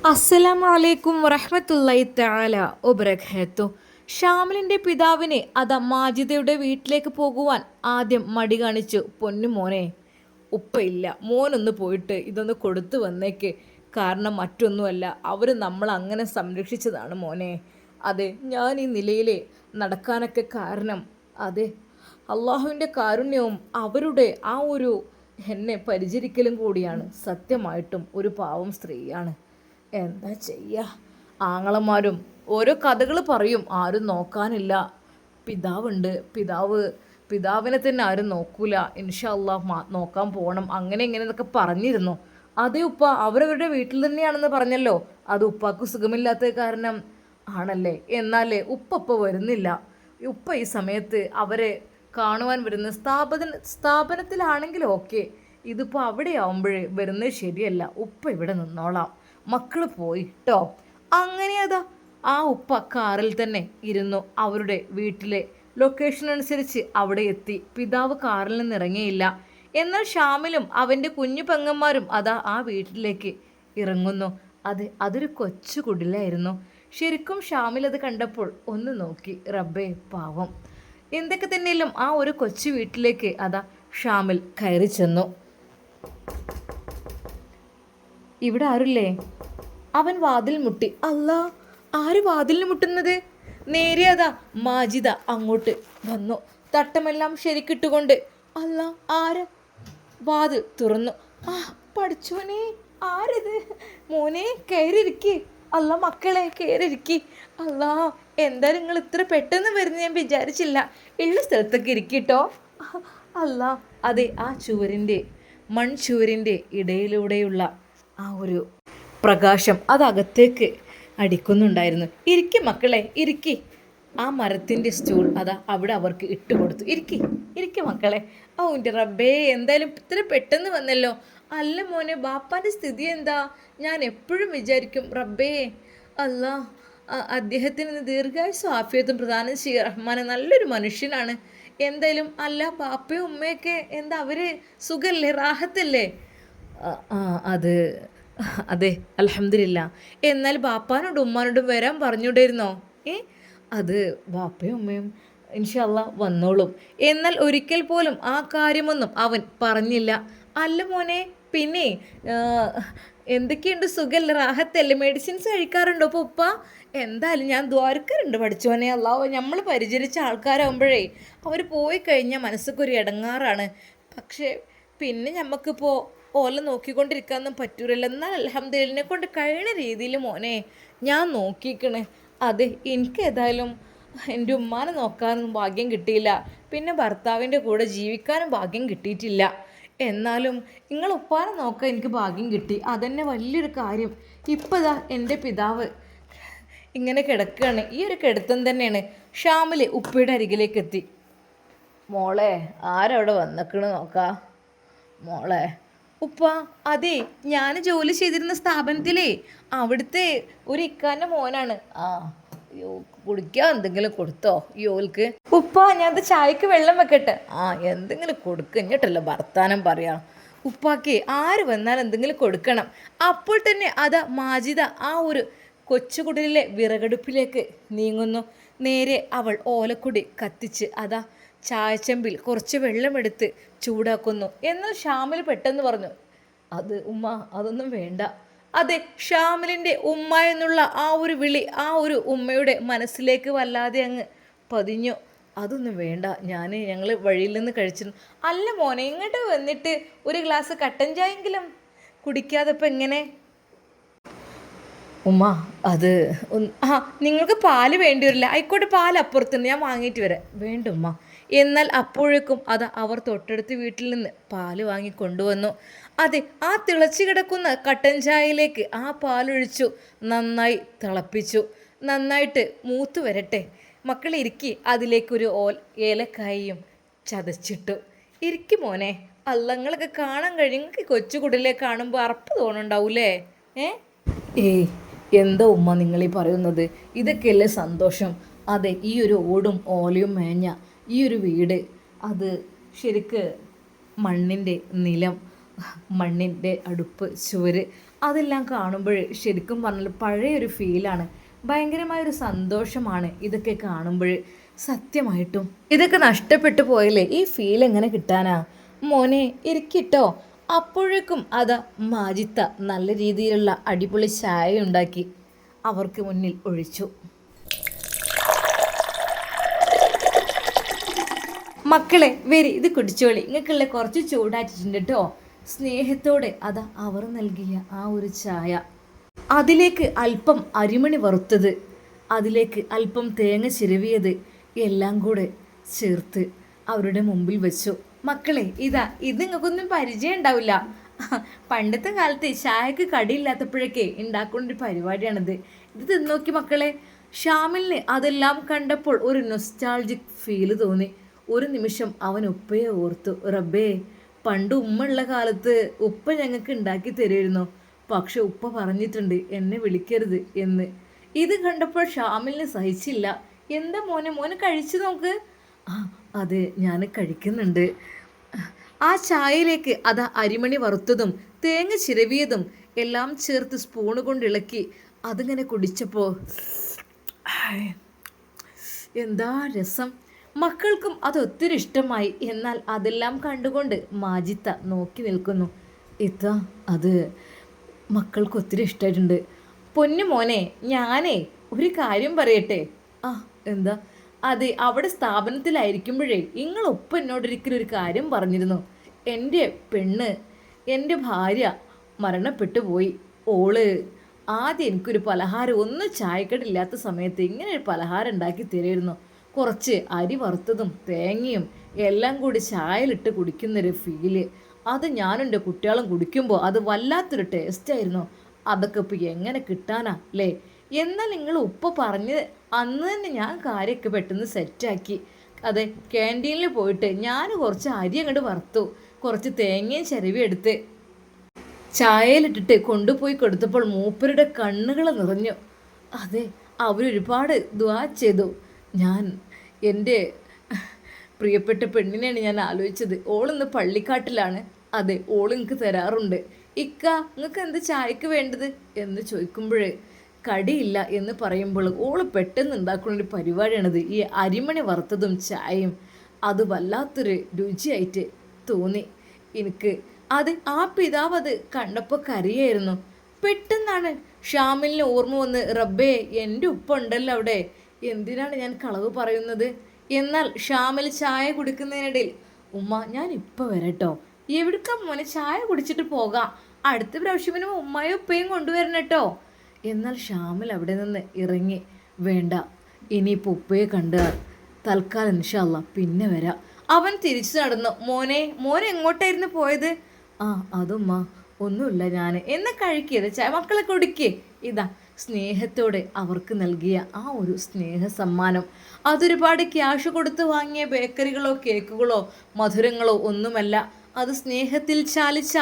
അസ്സലാമു അലൈക്കും വറഹ്മത്തുള്ളാഹി തആല വബറകാതുഹു. ഷാമിലിൻ്റെ പിതാവിനെ അതാ മാജിദയുടെ വീട്ടിലേക്ക് പോകുവാൻ ആദ്യം മടി കാണിച്ചു. പൊന്നു മോനെ, ഉപ്പയില്ല, മോനൊന്ന് പോയിട്ട് ഇതൊന്ന് കൊടുത്തു വന്നേക്ക്. കാരണം മറ്റൊന്നുമല്ല, അവർ നമ്മൾ അങ്ങനെ സംരക്ഷിച്ചതാണ് മോനെ. അതെ, ഞാൻ ഈ നിലയിൽ നടക്കാനൊക്കെ കാരണം അതെ അള്ളാഹുവിൻ്റെ കാരുണ്യവും അവരുടെ ആ ഒരു എന്നെ പരിചരിക്കലും കൂടിയാണ്. സത്യമായിട്ടും ഒരു പാവം സ്ത്രീയാണ്. എന്താ ചെയ്യുക, ആങ്ങളമാരും ഓരോ കഥകൾ പറയും, ആരും നോക്കാനില്ല. പിതാവുണ്ട്, പിതാവിനെ തന്നെ ആരും നോക്കൂല, ഇൻഷാ അള്ളാഹ് നോക്കാൻ പോകണം, അങ്ങനെ ഇങ്ങനെ എന്നൊക്കെ പറഞ്ഞിരുന്നു. അതേ ഉപ്പ അവരവരുടെ വീട്ടിൽ തന്നെയാണെന്ന് പറഞ്ഞല്ലോ. അത് ഉപ്പാക്ക് സുഖമില്ലാത്ത കാരണം ആണല്ലേ. എന്നാലേ ഉപ്പ വരുന്നില്ല. ഉപ്പ ഈ സമയത്ത് അവരെ കാണുവാൻ വരുന്ന സ്ഥാപനത്തിലാണെങ്കിലും ഓക്കെ, ഇതിപ്പോൾ അവിടെ ആവുമ്പോഴേ വരുന്നത് ശരിയല്ല. ഉപ്പ ഇവിടെ നിന്നോളാം, മക്കൾ പോയിട്ടോ. അങ്ങനെ അതാ ആ ഉപ്പ കാറിൽ തന്നെ ഇരുന്നു അവരുടെ വീട്ടിലെ ലൊക്കേഷൻ അനുസരിച്ച് അവിടെ എത്തി. പിതാവ് കാറിൽ നിന്ന് ഇറങ്ങിയില്ല. എന്നാൽ ഷാമിലും അവൻ്റെ കുഞ്ഞു പെങ്ങന്മാരും അതാ ആ വീട്ടിലേക്ക് ഇറങ്ങുന്നു. അതൊരു കൊച്ചു കുടിലായിരുന്നു. ശരിക്കും ഷാമിൽ അത് കണ്ടപ്പോൾ ഒന്ന് നോക്കി, റബ്ബേ പാവം. എന്തൊക്കെ തന്നെയും ആ ഒരു കൊച്ചു വീട്ടിലേക്ക് അതാ ഷാമിൽ കയറി ചെന്നു. ഇവിടെ ആരുല്ലേ? അവൻ വാതിൽ മുട്ടി. അല്ലാ, ആര് വാതിലിന് മുട്ടുന്നത്? നേരെ അതാ മാജിദ അങ്ങോട്ട് വന്നു, തട്ടമെല്ലാം ശരിക്കിട്ടുകൊണ്ട്. അല്ല, ആര്? വാതിൽ തുറന്നു. ആ പഠിച്ചോനെ, ആരിത്? മോനെ കയറിയിരിക്കി. അല്ല മക്കളെ കയറിയിരിക്കി. അല്ല, എന്തായാലും നിങ്ങൾ ഇത്ര പെട്ടെന്ന് വരുന്ന ഞാൻ വിചാരിച്ചില്ല. ഉള്ള സ്ഥലത്തൊക്കെ ഇരിക്കിട്ടോ. അല്ല, അതെ, ആ മൺചുവരിൻ്റെ ഇടയിലൂടെയുള്ള ആ ഒരു പ്രകാശം അതകത്തേക്ക് അടിക്കുന്നുണ്ടായിരുന്നു. ഇരിക്കി മക്കളെ, ഇരിക്കി. ആ മരത്തിൻ്റെ സ്റ്റൂൾ അതാ അവിടെ അവർക്ക് ഇട്ട് കൊടുത്തു. ഇരിക്കി മക്കളെ. ഓ എൻ്റെ റബ്ബേ, എന്തായാലും ഇത്ര പെട്ടെന്ന് വന്നല്ലോ. അല്ല മോനെ, ബാപ്പാൻ്റെ സ്ഥിതി എന്താ? ഞാൻ എപ്പോഴും വിചാരിക്കും, റബ്ബേ അല്ലാ അദ്ദേഹത്തിന് ദീർഘായുസ്സും ആഫിയത്തും പ്രദാനം ചെയ്യുക റഹ്മാനെ. നല്ലൊരു മനുഷ്യനാണ്. എന്തായാലും അല്ല, ബാപ്പയും ഉമ്മയൊക്കെ എന്താ, അവർ സുഖല്ലേ, റാഹത്തല്ലേ? അത് അതെ, അൽഹംദുലില്ലാ. എന്നാൽ ബാപ്പാനോടും ഉമ്മാനോടും വരാൻ പറഞ്ഞുകൂടായിരുന്നോ? അത് ബാപ്പയും ഉമ്മയും ഇൻഷാ അല്ലാ വന്നോളും. എന്നാൽ ഒരിക്കൽ പോലും ആ കാര്യമൊന്നും അവൻ പറഞ്ഞില്ല. അല്ല മോനെ, പിന്നെ എന്തൊക്കെയുണ്ട്, സുഖല്ലേ, റാഹത്തല്ലേ? മെഡിസിൻസ് കഴിക്കാറുണ്ടോ ഇപ്പോൾ ഉപ്പ? എന്തായാലും ഞാൻ ദ്വാരക്കാറുണ്ട് പഠിച്ചോനെ. അല്ലാഹു നമ്മൾ പരിചരിച്ച ആൾക്കാരാകുമ്പോഴേ അവർ പോയി കഴിഞ്ഞാൽ മനസ്സൊക്കെ ഒരു ഇടങ്ങാറാണ്. പക്ഷേ പിന്നെ നമുക്കിപ്പോൾ ഓല നോക്കിക്കൊണ്ടിരിക്കാനൊന്നും പറ്റൂലല്ലോ. എന്നാൽ അൽഹംദുലില്ലാ കൊണ്ട് കഴിയുന്ന രീതിയിൽ മോനെ ഞാൻ നോക്കിക്കണേ. അതെ, എനിക്ക് ഏതായാലും എൻ്റെ ഉമ്മാനെ നോക്കാനൊന്നും ഭാഗ്യം കിട്ടിയില്ല, പിന്നെ ഭർത്താവിൻ്റെ കൂടെ ജീവിക്കാനും ഭാഗ്യം കിട്ടിയിട്ടില്ല. എന്നാലും നിങ്ങൾ ഉപ്പാനെ നോക്കാൻ എനിക്ക് ഭാഗ്യം കിട്ടി, അതന്നെ വലിയൊരു കാര്യം. ഇപ്പോൾ ഇതാ എൻ്റെ പിതാവ് ഇങ്ങനെ കിടക്കുകയാണ്. ഈ ഒരു കിടത്തം തന്നെയാണ്. ഷാമിൽ ഉപ്പയുടെ അരികിലേക്ക് എത്തി. മോളെ, ആരവിടെ വന്നിക്കണ് നോക്കാം മോളെ. ഉപ്പ, അതെ, ഞാൻ ജോലി ചെയ്തിരുന്ന സ്ഥാപനത്തിലേ അവിടുത്തെ ഒരു ഇക്കാൻ്റെ മോനാണ്. ആ കുടിക്കാൻ എന്തെങ്കിലും കൊടുത്തോ യോൽക്ക്? ഉപ്പ, ഞാൻ ചായക്ക് വെള്ളം വെക്കട്ടെ? ആ എന്തെങ്കിലും കൊടുക്കുക, ഇങ്ങോട്ടല്ലോ വർത്താനം പറയാം. ഉപ്പാക്ക് ആര് വന്നാലും എന്തെങ്കിലും കൊടുക്കണം. അപ്പോൾ തന്നെ അതാ മാജിദ ആ ഒരു കൊച്ചുകുടിലെ വിറകടുപ്പിലേക്ക് നീങ്ങുന്നു. നേരെ അവൾ ഓലക്കുടി കത്തിച്ച് അതാ ചായച്ചമ്പിൽ കുറച്ച് വെള്ളമെടുത്ത് ചൂടാക്കുന്നു. എന്നാൽ ഷാമിൽ പെട്ടെന്ന് പറഞ്ഞു, അത് ഉമ്മ, അതൊന്നും വേണ്ട. അതെ, ഷാമിലിൻ്റെ ഉമ്മ എന്നുള്ള ആ ഒരു വിളി ആ ഒരു ഉമ്മയുടെ മനസ്സിലേക്ക് വല്ലാതെ അങ്ങ് പതിഞ്ഞു. അതൊന്നും വേണ്ട, ഞങ്ങൾ വഴിയിൽ നിന്ന് കഴിച്ചിരുന്നു. അല്ല മോനെ, ഇങ്ങോട്ട് വന്നിട്ട് ഒരു ഗ്ലാസ് കട്ടൻ ചായെങ്കിലും കുടിക്കാതെ ഇപ്പം എങ്ങനെ? ഉമ്മ, അത് നിങ്ങൾക്ക് പാല് വേണ്ടി വരില്ല. ആയിക്കോട്ടെ, പാൽ അപ്പുറത്തുണ്ട്, ഞാൻ വാങ്ങിയിട്ട് വരാം. വേണ്ട ഉമ്മ. എന്നാൽ അപ്പോഴേക്കും അത് അവർ തൊട്ടടുത്ത് വീട്ടിൽ നിന്ന് പാല് വാങ്ങി കൊണ്ടുവന്നു. അതെ, ആ തിളച്ച് കിടക്കുന്ന കട്ടൻ ചായയിലേക്ക് ആ പാലൊഴിച്ചു, നന്നായി തിളപ്പിച്ചു. നന്നായിട്ട് മൂത്ത് വരട്ടെ. മക്കൾ ഇരിക്കി. അതിലേക്കൊരു ഏലക്കായയും ചതച്ചിട്ടു. ഇരിക്കും മോനെ. അല്ലങ്ങളൊക്കെ കാണാൻ കഴിയും. നിങ്ങൾക്ക് കൊച്ചു കുടിലെ കാണുമ്പോൾ അറപ്പ് തോന്നുന്നുണ്ടാവൂലേ? ഏയ്, എന്താ ഉമ്മ നിങ്ങളീ പറയുന്നത്? ഇതൊക്കെയല്ലേ സന്തോഷം. അതെ, ഈ ഒരു ഓടും ഓലയും മേഞ്ഞ ഈ ഒരു വീട്, അത് ശരിക്ക് മണ്ണിൻ്റെ നിലം, മണ്ണിൻ്റെ അടുപ്പ് ചുവര്, അതെല്ലാം കാണുമ്പോൾ ശരിക്കും പറഞ്ഞാൽ പഴയൊരു ഫീലാണ്. ഭയങ്കരമായൊരു സന്തോഷമാണ് ഇതൊക്കെ കാണുമ്പോൾ. സത്യമായിട്ടും ഇതൊക്കെ നഷ്ടപ്പെട്ടു പോയല്ലേ, ഈ ഫീൽ എങ്ങനെ കിട്ടാനാ? മോനെ ഇരിക്കിട്ടോ. അപ്പോഴേക്കും അതാ മാജിത്ത നല്ല രീതിയിലുള്ള അടിപൊളി ചായ ഉണ്ടാക്കി അവർക്ക് മുന്നിൽ ഒഴിച്ചു. മക്കളെ വരി, ഇത് കുടിച്ചോളി, നിങ്ങൾക്കുള്ള കുറച്ച് ചൂടാറ്റിട്ടുണ്ട് കേട്ടോ. സ്നേഹത്തോടെ അതാ അവർ നൽകിയ ആ ഒരു ചായ, അതിലേക്ക് അല്പം അരിമണി വറുത്തത്, അതിലേക്ക് അല്പം തേങ്ങ ചിരവിയത് എല്ലാം കൂടെ ചേർത്ത് അവരുടെ മുമ്പിൽ വെച്ചു. മക്കളെ ഇതാ, ഇത് നിങ്ങൾക്കൊന്നും പരിചയം ഉണ്ടാവില്ല. പണ്ടത്തെ കാലത്ത് ചായക്ക് കടിയില്ലാത്തപ്പോഴൊക്കെ ഉണ്ടാക്കുന്നൊരു പരിപാടിയാണിത്. ഇത് തിന്നോക്കി മക്കളെ. ഷാമിലിന് അതെല്ലാം കണ്ടപ്പോൾ ഒരു നൊസ്റ്റാൾജിക് ഫീല് തോന്നി. ഒരു നിമിഷം അവൻ ഉപ്പയെ ഓർത്തു. റബ്ബേ, പണ്ട് ഉമ്മ ഉള്ള കാലത്ത് ഉപ്പ ഞങ്ങൾക്ക് ഉണ്ടാക്കി തരുമായിരുന്നു, പക്ഷെ ഉപ്പ പറഞ്ഞിട്ടുണ്ട് എന്നെ വിളിക്കരുത് എന്ന്. ഇത് കണ്ടപ്പോൾ ഷാമിലിന് സഹിച്ചില്ല. എന്താ മോനെ, മോനെ കഴിച്ചു നോക്ക്. ആ അതെ, ഞാൻ കഴിക്കുന്നുണ്ട്. ആ ചായയിലേക്ക് അതാ അരിമണി വറുത്തതും തേങ്ങ ചിരവിയതും എല്ലാം ചേർത്ത് സ്പൂണ് കൊണ്ട് ഇളക്കി അതിങ്ങനെ കുടിച്ചപ്പോൾ എന്താ രസം. മക്കൾക്കും അതൊത്തിരി ഇഷ്ടമായി. എന്നാൽ അതെല്ലാം കണ്ടുകൊണ്ട് മാജിത്ത നോക്കി നിൽക്കുന്നു. ഇതാ, അത് മക്കൾക്ക് ഒത്തിരി ഇഷ്ടമായിട്ടുണ്ട്. പൊന്നു മോനെ, ഞാനേ ഒരു കാര്യം പറയട്ടെ. ആ എന്താ? അതെ, അവിടെ സ്ഥാപനത്തിലായിരിക്കുമ്പോഴേ നിങ്ങൾ ഒപ്പം എന്നോടൊരിക്കലും ഒരു കാര്യം പറഞ്ഞിരുന്നു. എൻ്റെ പെണ്ണ്, എൻ്റെ ഭാര്യ മരണപ്പെട്ടു പോയി. ഓള് ആദ്യം എനിക്കൊരു പലഹാരം, ഒന്നും ചായക്കടില്ലാത്ത സമയത്ത് ഇങ്ങനെ ഒരു പലഹാരം ഉണ്ടാക്കി തരുമായിരുന്നു. കുറച്ച് അരി വറുത്തതും തേങ്ങയും എല്ലാം കൂടി ചായയിലിട്ട് കുടിക്കുന്നൊരു ഫീല്. അത് ഞാനും എൻ്റെ കുട്ടികളും കുടിക്കുമ്പോൾ അത് വല്ലാത്തൊരു ടേസ്റ്റായിരുന്നു. അതൊക്കെ ഇപ്പോൾ എങ്ങനെ കിട്ടാനാ അല്ലേ? എന്നാൽ നിങ്ങൾ ഉപ്പ പറഞ്ഞ് അന്ന് തന്നെ ഞാൻ കാര്യമൊക്കെ പെട്ടെന്ന് സെറ്റാക്കി. അതെ, ക്യാൻറ്റീനിൽ പോയിട്ട് ഞാൻ കുറച്ച് അരി അങ്ങോട്ട് വറുത്തു, കുറച്ച് തേങ്ങയും ചിരവി എടുത്ത് ചായയിലിട്ടിട്ട് കൊണ്ടുപോയി കൊടുത്തപ്പോൾ മൂപ്പരുടെ കണ്ണുകൾ നിറഞ്ഞു. അതെ, അവരൊരുപാട് ദുആ ചെയ്തു. ഞാൻ എൻ്റെ പ്രിയപ്പെട്ട പെണ്ണിനെയാണ് ഞാൻ ആലോചിച്ചത്. ഓളിന്ന് പള്ളിക്കാട്ടിലാണ്. അതെ, ഓൾ എനിക്ക് തരാറുണ്ട്. ഇക്ക, നിങ്ങൾക്ക് എന്ത് ചായക്ക് വേണ്ടത് എന്ന് ചോദിക്കുമ്പോഴേ കടിയില്ല എന്ന് പറയുമ്പോൾ ഓള് പെട്ടെന്ന് ഉണ്ടാക്കുന്നൊരു പരിപാടിയാണിത്, ഈ അരിമണി വറുത്തതും ചായയും. അത് വല്ലാത്തൊരു രുചിയായിട്ട് തോന്നി എനിക്ക്. അത് ആ പിതാവ് അത് കണ്ടപ്പോൾ കരയായിരുന്നു. പെട്ടെന്നാണ് ഷാമിലിന് ഓർമ്മ വന്ന്, റബ്ബേ, എൻ്റെ ഉപ്പ ഉണ്ടല്ലോ അവിടെ, എന്തിനാണ് ഞാൻ കളവ് പറയുന്നത്? എന്നാൽ ഷാമിൽ ചായ കുടിക്കുന്നതിനിടയിൽ, ഉമ്മ ഞാൻ ഇപ്പോൾ വരട്ടോ. എവിടുക്കാ മോനെ, ചായ കുടിച്ചിട്ട് പോകാം, അടുത്ത പ്രാവശ്യമിനും ഉമ്മയും ഉപ്പയും കൊണ്ടുവരണം കേട്ടോ. എന്നാൽ ഷാമിൽ അവിടെ നിന്ന് ഇറങ്ങി. വേണ്ട, ഇനിയിപ്പോൾ ഉപ്പയെ കണ്ടാൽ തൽക്കാലം ഇൻഷാ അല്ലാ പിന്നെ വരാം. അവൻ തിരിച്ചു നടന്നു. മോനെ, മോനെ എങ്ങോട്ടായിരുന്നു പോയത്? ആ അതുമ്മ ഒന്നുമില്ല, ഞാൻ എന്നെ കഴിക്കിയത് ചായ, മക്കളെ കുടിക്കേ. ഇതാ സ്നേഹത്തോടെ അവർക്ക് നൽകിയ ആ ഒരു സ്നേഹ സമ്മാനം. അതൊരുപാട് ക്യാഷ് കൊടുത്ത് വാങ്ങിയ ബേക്കറികളോ കേക്കുകളോ മധുരങ്ങളോ ഒന്നുമല്ല. അത് സ്നേഹത്തിൽ ചാലിച്ച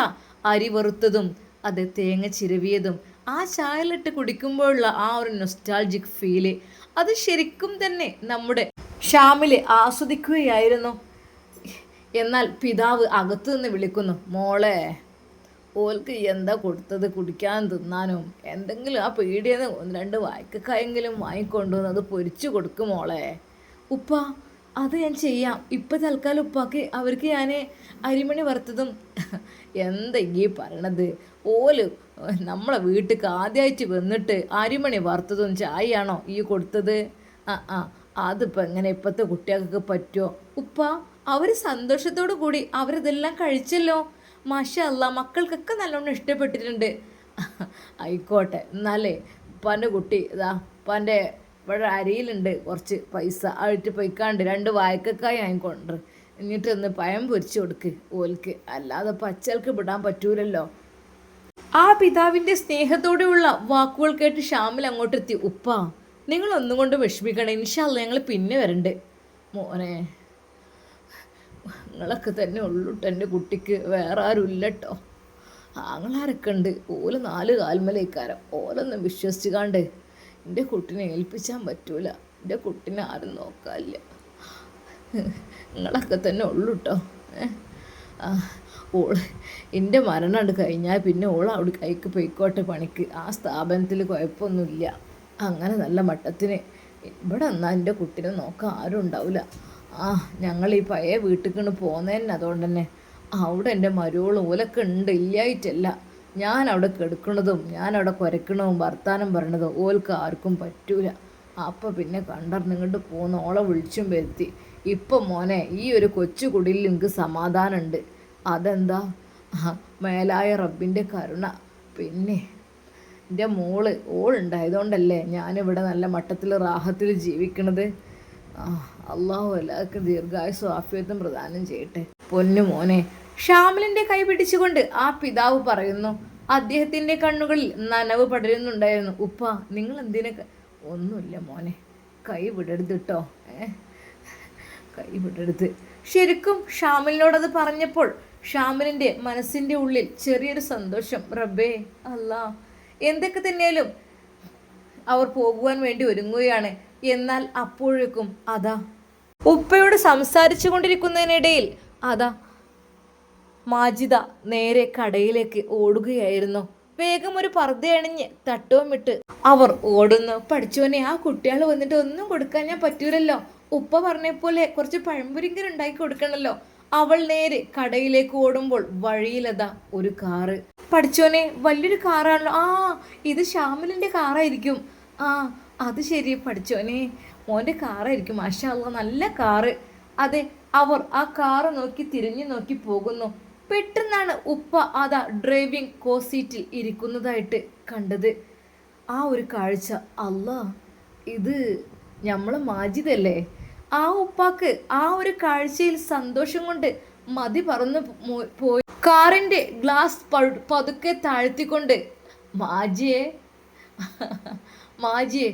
അരി വറുത്തതും അത് തേങ്ങ ചിരവിയതും ആ ചായലിട്ട് കുടിക്കുമ്പോഴുള്ള ആ ഒരു നൊസ്റ്റാൾജിക് ഫീല്, അത് ശരിക്കും തന്നെ നമ്മുടെ ഷാമില് ആസ്വദിക്കുകയായിരുന്നു. എന്നാൽ പിതാവ് അകത്തു നിന്ന് വിളിക്കുന്നു, മോളെ, ഓൾക്ക് എന്താ കൊടുത്തത് കുടിക്കാനും തിന്നാനും? എന്തെങ്കിലും ആ പീടിയെന്ന് 1-2 വായ്ക്കക്കായെങ്കിലും വാങ്ങിക്കൊണ്ടുവന്ന് അത് പൊരിച്ചു കൊടുക്കും മോളെ. ഉപ്പ, അത് ഞാൻ ചെയ്യാം. ഇപ്പം തൽക്കാലം ഉപ്പാക്ക് അവർക്ക് ഞാൻ അരിമണി വറുത്തതും എന്താ ഈ പറയണത്? ഓല് നമ്മളെ വീട്ടിൽ ആദ്യമായിട്ട് വന്നിട്ട് അരിമണി വറുത്തതും ചായയാണോ ഈ കൊടുത്തത്? അതിപ്പോൾ എങ്ങനെ ഇപ്പോഴത്തെ കുട്ടികൾക്ക് പറ്റുമോ? ഉപ്പ, അവർ സന്തോഷത്തോടു കൂടി അവരതെല്ലാം കഴിച്ചല്ലോ. മാഷാ അല്ലാ, മക്കൾക്കൊക്കെ നല്ലോണം ഇഷ്ടപ്പെട്ടിട്ടുണ്ട്. ആയിക്കോട്ടെ, എന്നാലേ ഉപ്പാൻ്റെ കുട്ടി ഇതാ ഉപ്പാൻ്റെ ഇവിടെ അരിയിലുണ്ട് കുറച്ച് പൈസ, അഴിട്ട് പൊയ്ക്കാണ്ട് 2 വായ്ക്കക്കായി വാങ്ങിക്കൊണ്ട് എന്നിട്ടൊന്ന് പഴം പൊരിച്ചു കൊടുക്ക് ഓൽക്ക്, അല്ലാതെ പച്ചൽക്ക് വിടാൻ പറ്റൂലല്ലോ. ആ പിതാവിൻ്റെ സ്നേഹത്തോടെയുള്ള വാക്കുകൾ കേട്ട് ഷാമിൽ അങ്ങോട്ടെത്തി. ഉപ്പ, നിങ്ങളൊന്നും കൊണ്ട് വിഷമിക്കണം, ഇൻഷാ അല്ലാ ഞങ്ങൾ പിന്നെ വരണ്ട്. മോനെ, നിങ്ങളൊക്കെ തന്നെ ഉള്ളൂട്ടോ എൻ്റെ കുട്ടിക്ക്, വേറെ ആരും ഇല്ല കേട്ടോ. ആങ്ങളാരൊക്കെ ഉണ്ട്, ഓല് 4 കാൽമലേക്കാരം. ഓലൊന്നും വിശ്വസിച്ചുകാണ്ട് എൻ്റെ കുട്ടിനെ ഏൽപ്പിച്ചാൻ പറ്റൂല. എൻ്റെ കുട്ടിനെ ആരും നോക്കാനില്ല. നിങ്ങളൊക്കെ തന്നെ ഉള്ളൂ കേട്ടോ. ഓള് എൻ്റെ മരണം കഴിഞ്ഞാൽ പിന്നെ ഓൾ അവിടെ കൈക്ക് പോയിക്കോട്ടെ പണിക്ക്, ആ സ്ഥാപനത്തിൽ കുഴപ്പമൊന്നുമില്ല. അങ്ങനെ നല്ല മട്ടത്തിന് ഇവിടെ എന്നാൽ എൻ്റെ കുട്ടീനെ നോക്കാൻ ആരും ഉണ്ടാവില്ല. ഞങ്ങൾ ഈ പഴയ വീട്ടിൽ പോകുന്നതന്നെ അതുകൊണ്ട് തന്നെ. അവിടെ എൻ്റെ മരുവോളും ഓലൊക്കെ ഉണ്ട്, ഇല്ലായിട്ടല്ല. ഞാനവിടെ കെടുക്കണതും ഞാനവിടെ കുരക്കണതും വർത്താനം പറയണതും ഓൽക്ക് ആർക്കും പറ്റൂല. അപ്പം പിന്നെ കണ്ടറിഞ്ഞിങ്ങോട്ട് പോന്ന് ഓളെ വിളിച്ചും വരുത്തി. ഇപ്പം മോനെ ഈ ഒരു കൊച്ചു കുടിയിൽ എനിക്ക് സമാധാനമുണ്ട്. അതെന്താ? മേലായ റബ്ബിൻ്റെ കരുണ. പിന്നെ എൻ്റെ ഓളുണ്ടായതുകൊണ്ടല്ലേ ഞാനിവിടെ നല്ല മട്ടത്തിൽ റാഹത്തിൽ ജീവിക്കണത്. അള്ളാഹു എല്ലാവർക്കും ദീർഘായുസ്സും ആഫിയത്തും പ്രദാനം ചെയ്യട്ടെ. പൊന്നു മോനെ, ഷാമിലിൻ്റെ കൈ പിടിച്ചുകൊണ്ട് ആ പിതാവ് പറയുന്നു. അദ്ദേഹത്തിൻ്റെ കണ്ണുകളിൽ നനവ് പടരുന്നുണ്ടായിരുന്നു. ഉപ്പ, നിങ്ങൾ എന്തിനൊക്കെ? ഒന്നുമില്ല മോനെ, കൈ വിടരുത് കേട്ടോ, കൈ വിടരുത്. ശരിക്കും ഷാമിലിനോടത് പറഞ്ഞപ്പോൾ ഷാമിലിൻ്റെ മനസ്സിൻ്റെ ഉള്ളിൽ ചെറിയൊരു സന്തോഷം. റബ്ബേ അല്ലാ, എന്തൊക്കെ തന്നെയാലും അവർ പോകുവാൻ വേണ്ടി ഒരുങ്ങുകയാണ്. എന്നാൽ അപ്പോഴേക്കും അതാ ഉപ്പയോട് സംസാരിച്ചു കൊണ്ടിരിക്കുന്നതിനിടയിൽ അതാ മാജിദ നേരെ കടയിലേക്ക് ഓടുകയായിരുന്നു. വേഗം ഒരു പർദ്ദയണിഞ്ഞ് തട്ടവും ഇട്ട് അവർ ഓടുന്നു. പഠിച്ചോനെ, ആ കുട്ടികൾ വന്നിട്ട് ഒന്നും കൊടുക്കാൻ ഞാൻ പറ്റൂലല്ലോ. ഉപ്പ പറഞ്ഞ പോലെ കുറച്ച് പഴംപൊരിങ്കർ ഉണ്ടാക്കി കൊടുക്കണല്ലോ. അവൾ നേരെ കടയിലേക്ക് ഓടുമ്പോൾ വഴിയിലതാ ഒരു കാറ്. പഠിച്ചോനെ, വലിയൊരു കാറാണല്ലോ. ഇത് ഷാമിലിൻ്റെ കാറായിരിക്കും. അത് ശരി പഠിച്ചോനെ, മോൻ്റെ കാറായിരിക്കും. മാഷാ അല്ലാ, നല്ല കാറ്. അതെ, അവർ ആ കാറ് നോക്കി തിരിഞ്ഞു നോക്കി പോകുന്നു. പെട്ടെന്നാണ് ഉപ്പ അതാ ഡ്രൈവിംഗ് കോസീറ്റിൽ ഇരിക്കുന്നതായിട്ട് കണ്ടത്. ആ ഒരു കാഴ്ച, അല്ലാ, ഇത് നമ്മളെ മാജിദല്ലേ? ആ ഉപ്പാക്ക് ആ ഒരു കാഴ്ചയിൽ സന്തോഷം കൊണ്ട് മതി പറന്ന് പോയി. കാറിൻ്റെ ഗ്ലാസ് പതുക്കെ താഴ്ത്തിക്കൊണ്ട് മാജിയെ മാജിയെ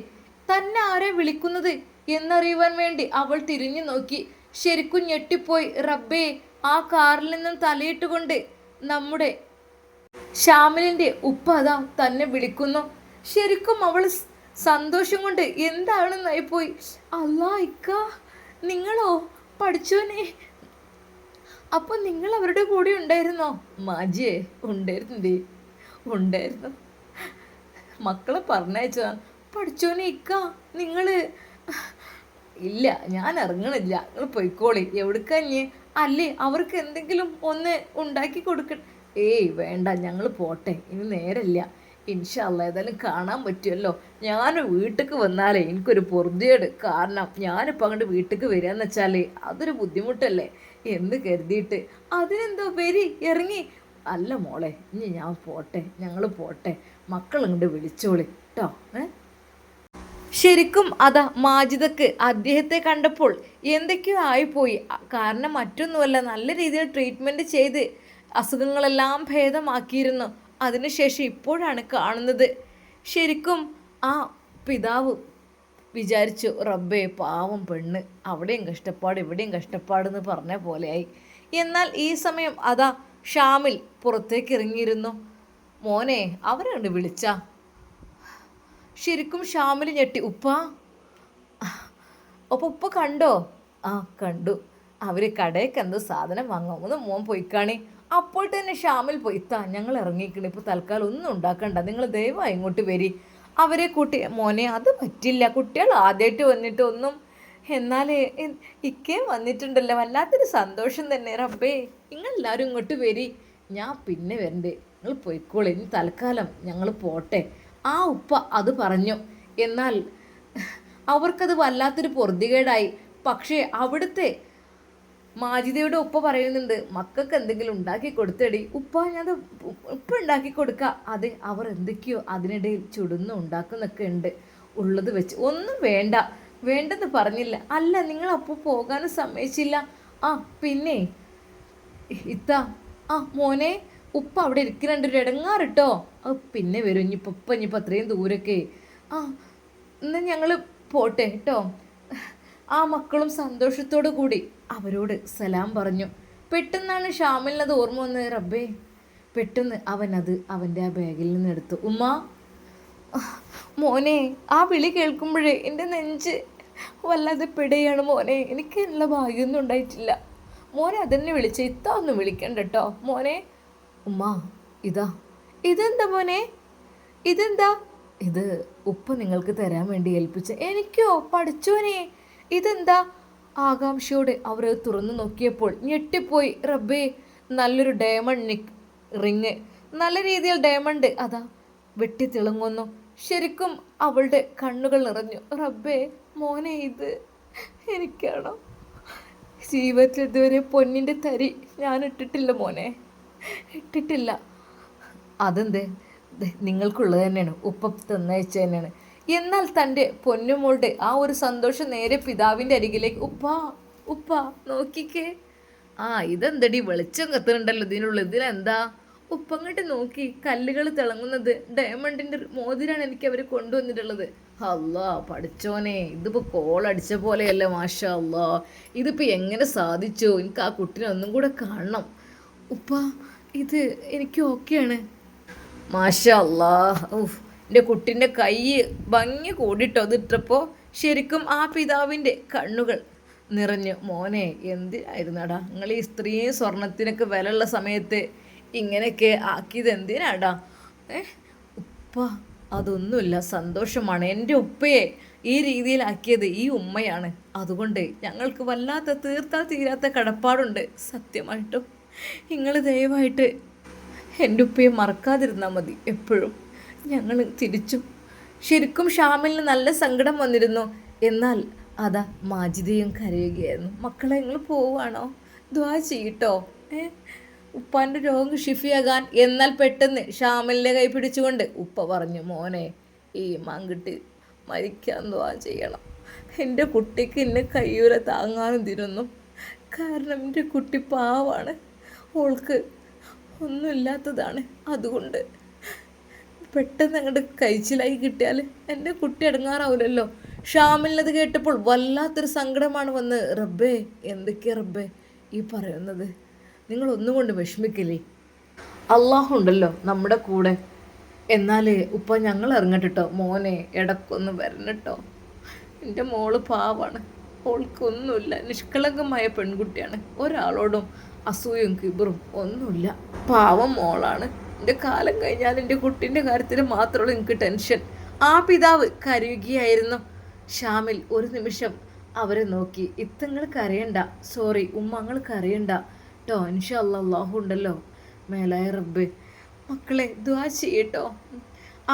തന്നെ ആരെ വിളിക്കുന്നത് എന്നറിയുവാൻ വേണ്ടി അവൾ തിരിഞ്ഞു നോക്കി. ശരിക്കും ഞെട്ടിപ്പോയി. റബ്ബേ, ആ കാറിൽ നിന്നും തലയിട്ടുകൊണ്ട് നമ്മുടെ ഷാമിലിൻ്റെ ഉപ്പ അതാ തന്നെ വിളിക്കുന്നു. ശരിക്കും അവൾ സന്തോഷം കൊണ്ട് എന്താണെന്നായിപ്പോയി. അല്ലാ ഇക്ക, നിങ്ങളോ? പഠിച്ചോനെ, അപ്പൊ നിങ്ങൾ അവരുടെ കൂടെ ഉണ്ടായിരുന്നോ? മാജിയെ, ഉണ്ടായിരുന്നു. മക്കളെ പറഞ്ഞയച്ചതാണ്. പഠിച്ചോനെ ഇക്ക, നിങ്ങള് ഇല്ല, ഞാൻ ഇറങ്ങണില്ല, നിങ്ങൾ പൊയ്ക്കോളി. എവിടുക്കഞ്ഞ്? അല്ലേ അവർക്ക് എന്തെങ്കിലും ഒന്ന് ഉണ്ടാക്കി കൊടുക്ക? ഏയ് വേണ്ട, ഞങ്ങൾ പോട്ടെ, ഇനി നേരല്ല. ഇൻഷാ അല്ലാ ഏതായാലും കാണാൻ പറ്റുമല്ലോ. ഞാൻ വീട്ടിലേക്ക് വന്നാലേ എനിക്കൊരു പൊറുതിയേട്. കാരണം ഞാനിപ്പോൾ അങ്ങോട്ട് വീട്ടിലേക്ക് വരികയെന്ന് വെച്ചാൽ അതൊരു ബുദ്ധിമുട്ടല്ലേ എന്ന് കരുതിയിട്ട്. അതിനെന്തോ വരി, ഇറങ്ങി. അല്ല മോളെ, ഇനി ഞാൻ പോട്ടെ, ഞങ്ങൾ പോട്ടെ, മക്കളിങ്ങോട്ട് വിളിച്ചോളി കേട്ടോ. ശരിക്കും അതാ മാജിദക്ക് അദ്ദേഹത്തെ കണ്ടപ്പോൾ എന്തൊക്കെയോ ആയിപ്പോയി. കാരണം മറ്റൊന്നുമല്ല, നല്ല രീതിയിൽ ട്രീറ്റ്മെൻറ്റ് ചെയ്ത് അസുഖങ്ങളെല്ലാം ഭേദമാക്കിയിരുന്നു. അതിനുശേഷം ഇപ്പോഴാണ് കാണുന്നത്. ശരിക്കും ആ പിതാവ് വിചാരിച്ചു, റബ്ബേ പാവം പെണ്ണ്, അവിടെയും കഷ്ടപ്പാട് ഇവിടെയും കഷ്ടപ്പാടെന്ന് പറഞ്ഞ പോലെയായി. എന്നാൽ ഈ സമയം അതാ ഷാമിൽ പുറത്തേക്ക് ഇറങ്ങിയിരുന്നു. മോനെ, അവരെ കണ്ട് വിളിച്ച. ശരിക്കും ഷാമിൽ ഞെട്ടി. ഉപ്പ, അപ്പോൾ ഉപ്പ കണ്ടോ? കണ്ടു. അവർ കടയ്ക്ക് എന്തോ സാധനം വാങ്ങാം, ഒന്ന് മോൻ പോയിക്കാണി. അപ്പോൾ തന്നെ ഷാമിൽ പോയി. ഞങ്ങൾ ഇറങ്ങിക്കണേ, ഇപ്പോൾ തൽക്കാലം ഒന്നും ഉണ്ടാക്കണ്ട, നിങ്ങൾ ദയവായി ഇങ്ങോട്ട് വരി. അവരെ കൂട്ടി. മോനെ, അത് പറ്റില്ല, കുട്ടികൾ ആദ്യമായിട്ട് വന്നിട്ട് ഒന്നും. എന്നാൽ ഇക്കേ വന്നിട്ടുണ്ടല്ലോ, വല്ലാത്തൊരു സന്തോഷം തന്നെ. റബ്ബേ, നിങ്ങളെല്ലാവരും ഇങ്ങോട്ട് വരി, ഞാൻ പിന്നെ വരണ്ടേ, നിങ്ങൾ പോയിക്കോളെ, ഇനി തൽക്കാലം ഞങ്ങൾ പോട്ടെ. ആ ഉപ്പ അത് പറഞ്ഞു. എന്നാൽ അവർക്കത് വല്ലാത്തൊരു പൊറുതികേടായി. പക്ഷേ അവിടുത്തെ മാജിദയുടെ ഉപ്പ പറയുന്നുണ്ട്, മക്കൾക്ക് എന്തെങ്കിലും ഉണ്ടാക്കി കൊടുത്തടി. ഉപ്പ, ഞാനത് ഉപ്പ ഉണ്ടാക്കി കൊടുക്കുക. അതെ, അവർ എന്തൊക്കെയോ അതിനിടയിൽ ചുടുന്നു ഉണ്ടാക്കുന്നൊക്കെ ഉണ്ട്. ഉള്ളത് വെച്ച് ഒന്നും വേണ്ടെന്ന് പറഞ്ഞില്ല. അല്ല, നിങ്ങൾ അപ്പോൾ പോകാനും സമ്മതിച്ചില്ല. പിന്നെ ഇത്ത, മോനെ, ഉപ്പ അവിടെ ഇരിക്കുന്നുണ്ട്, ഒരു ഇടങ്ങാറിട്ടോ. പിന്നെ വരും ഇനിയിപ്പോൾ അത്രയും ദൂരൊക്കെ. എന്നാൽ ഞങ്ങൾ പോട്ടെ കേട്ടോ. ആ മക്കളും സന്തോഷത്തോടു കൂടി അവരോട് സലാം പറഞ്ഞു. പെട്ടെന്നാണ് ഷാമിലിനത് ഓർമ്മ വന്നത്. റബ്ബേ, പെട്ടെന്ന് അവനത് അവൻ്റെ ആ ബാഗിൽ നിന്ന് എടുത്തു. ഉമ്മ, മോനെ, ആ വിളി കേൾക്കുമ്പോഴേ എൻ്റെ നെഞ്ച് വല്ലാതെ പിടയാണ് മോനെ. എനിക്ക് നല്ല ഭാഗ്യമൊന്നും ഉണ്ടായിട്ടില്ല മോനെ അതന്നെ വിളിച്ച ഇത്ത ഒന്നും വിളിക്കണ്ട കേട്ടോ മോനെ. ഉമ്മ ഇതാ. ഇതെന്താ മോനെ? ഇതെന്താ? ഇത് ഉപ്പ നിങ്ങൾക്ക് തരാൻ വേണ്ടി ഏൽപ്പിച്ച. എനിക്കോ? പഠിച്ചോനെ ഇതെന്താ? ആകാംക്ഷയോടെ അവർ തുറന്നു നോക്കിയപ്പോൾ ഞെട്ടിപ്പോയി. റബ്ബേ, നല്ലൊരു ഡയമണ്ട് റിങ്, നല്ല രീതിയിൽ ഡയമണ്ട് അതാ വെട്ടിത്തിളങ്ങുന്നു. ശരിക്കും അവളുടെ കണ്ണുകൾ നിറഞ്ഞു. റബ്ബേ, മോനെ ഇത് എനിക്കാണോ? ജീവിതത്തിൽ ഇതുവരെ പൊന്നിൻ്റെ തരി ഞാൻ ഇട്ടിട്ടില്ല മോനെ, ഇട്ടിട്ടില്ല. അതെന്തേ? നിങ്ങൾക്കുള്ളത് തന്നെയാണ്, ഉപ്പ തന്നയച്ച തന്നെയാണ്. എന്നാൽ തൻ്റെ പൊന്നുമോളുടെ ആ ഒരു സന്തോഷം നേരെ പിതാവിൻ്റെ അരികിലേക്ക്. ഉപ്പ ഉപ്പ നോക്കിക്കേ. ഇതെന്തടി വെളിച്ചം കത്തുന്നുണ്ടല്ലോ ഇതിനുള്ളിൽ, ഇതിലെന്താ? ഉപ്പങ്ങോട്ട് നോക്കി, കല്ലുകൾ തിളങ്ങുന്നത്. ഡയമണ്ടിൻ്റെ മോതിരാണ് എനിക്ക് അവർ കൊണ്ടുവന്നിട്ടുള്ളത്. അല്ലാ പഠിച്ചോനെ, ഇതിപ്പോൾ കോളടിച്ച പോലെയല്ല. മാഷാ അല്ലാ, ഇതിപ്പോൾ എങ്ങനെ സാധിച്ചു? എനിക്ക് ആ കുട്ടീനെ ഒന്നും കൂടെ കാണണം. ഉപ്പ ഇത് എനിക്ക് ഓക്കെയാണ്. മാഷാ അല്ലാ. എൻ്റെ കുട്ടീൻ്റെ കൈ ഭംഗി കൂടിട്ടോ അതിട്ടപ്പോൾ. ശരിക്കും ആ പിതാവിൻ്റെ കണ്ണുകൾ നിറഞ്ഞു. മോനെ, എന്തിനായിരുന്നാടാ നിങ്ങൾ ഈ സ്ത്രീയും സ്വർണത്തിനൊക്കെ വിലയുള്ള സമയത്ത് ഇങ്ങനെയൊക്കെ ആക്കിയത്? എന്തിനാടാ? ഉപ്പ അതൊന്നുമില്ല, സന്തോഷമാണ്. എൻ്റെ ഉപ്പയെ ഈ രീതിയിലാക്കിയത് ഈ ഉമ്മയാണ്. അതുകൊണ്ട് ഞങ്ങൾക്ക് വല്ലാത്ത തീർത്താൽ തീരാത്ത കടപ്പാടുണ്ട്. സത്യമായിട്ടും നിങ്ങൾ ദയവായിട്ട് എൻ്റെ ഉപ്പയെ മറക്കാതിരുന്നാൽ മതി എപ്പോഴും. ഞങ്ങൾ തിരിച്ചു. ശരിക്കും ഷാമിലിന് നല്ല സങ്കടം വന്നിരുന്നു. എന്നാൽ അതാ മാജിദയും കരയുകയായിരുന്നു. മക്കളെ, നിങ്ങൾ പോവുകയാണോ? ദ്വാ ചെയ്യട്ടോ ഉപ്പാൻ്റെ രോഗം ഷിഫിയാകാൻ. എന്നാൽ പെട്ടെന്ന് ഷാമിലിൻ്റെ കൈ പിടിച്ചുകൊണ്ട് ഉപ്പ പറഞ്ഞു, മോനെ, ഈ മാങ്കിട്ട് മരിക്കാൻ ദ്വാ ചെയ്യണം. എൻ്റെ കുട്ടിക്ക് എന്നെ കയ്യൂര താങ്ങാനും തിരുന്നും. കാരണം എൻ്റെ കുട്ടി പാവാണ്, ഓൾക്ക് ഒന്നുമില്ലാത്തതാണ്. അതുകൊണ്ട് പെട്ടെന്ന് അങ്ങോട്ട് കഴിച്ചിലായി കിട്ടിയാൽ എൻ്റെ കുട്ടി അടങ്ങാറാവില്ലല്ലോ. ഷാമിലിനത് കേട്ടപ്പോൾ വല്ലാത്തൊരു സങ്കടമാണ് വന്ന്. റബ്ബേ, എന്തൊക്കെയാ റബ്ബേ ഈ പറയുന്നത്? നിങ്ങളൊന്നും കൊണ്ട് വിഷമിക്കില്ലേ, അള്ളാഹു ഉണ്ടല്ലോ നമ്മുടെ കൂടെ. എന്നാൽ ഉപ്പ ഞങ്ങൾ ഇറങ്ങട്ടോ മോനെ, ഇടക്കൊന്ന് വരണട്ടോ. എൻ്റെ മോള് പാവാണ്, ഓൾക്കൊന്നുമില്ല, നിഷ്കളങ്കമായ പെൺകുട്ടിയാണ്. ഒരാളോടും അസൂയും കിബറും ഒന്നുമില്ല. പാവം മോളാണ്. എൻ്റെ കാലം കഴിഞ്ഞാൽ എൻ്റെ കുട്ടീൻ്റെ കാര്യത്തിൽ മാത്രമുള്ള എനിക്ക് ടെൻഷൻ. ആ പിതാവ് കരയുകയായിരുന്നു. ഷാമിൽ ഒരു നിമിഷം അവരെ നോക്കി. ഇത്തങ്ങൾക്ക് അറിയണ്ട, സോറി ഉമ്മങ്ങൾക്ക് അറിയണ്ട കേട്ടോ. ഇൻഷാ അല്ലാഹ് അല്ലാഹു ഉണ്ടല്ലോ മേലായ റബ്ബ്. മക്കളെ ദുആ ചെയ്യട്ടോ.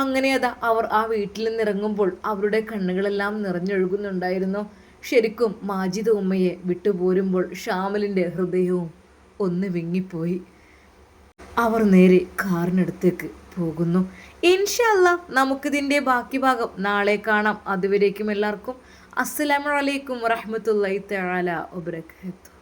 അങ്ങനെ അതാ അവർ ആ വീട്ടിൽ നിന്നിറങ്ങുമ്പോൾ അവരുടെ കണ്ണുകളെല്ലാം നിറഞ്ഞൊഴുകുന്നുണ്ടായിരുന്നു. ശരിക്കും മാജിദ് ഉമ്മയെ വിട്ടുപോരുമ്പോൾ ഷാമിലിൻ്റെ ഹൃദയവും ഒന്ന് വിങ്ങിപ്പോയി. അവർ നേരെ കാറിനടുത്തേക്ക് പോകുന്നു. ഇൻഷാ അല്ലാഹ് നമുക്കിതിൻ്റെ ബാക്കി ഭാഗം നാളെ കാണാം. അതുവരേക്കും എല്ലാവർക്കും അസ്സലാമു അലൈക്കും വറഹ്മത്തുള്ളാഹി തആല വബറകാതുഹു.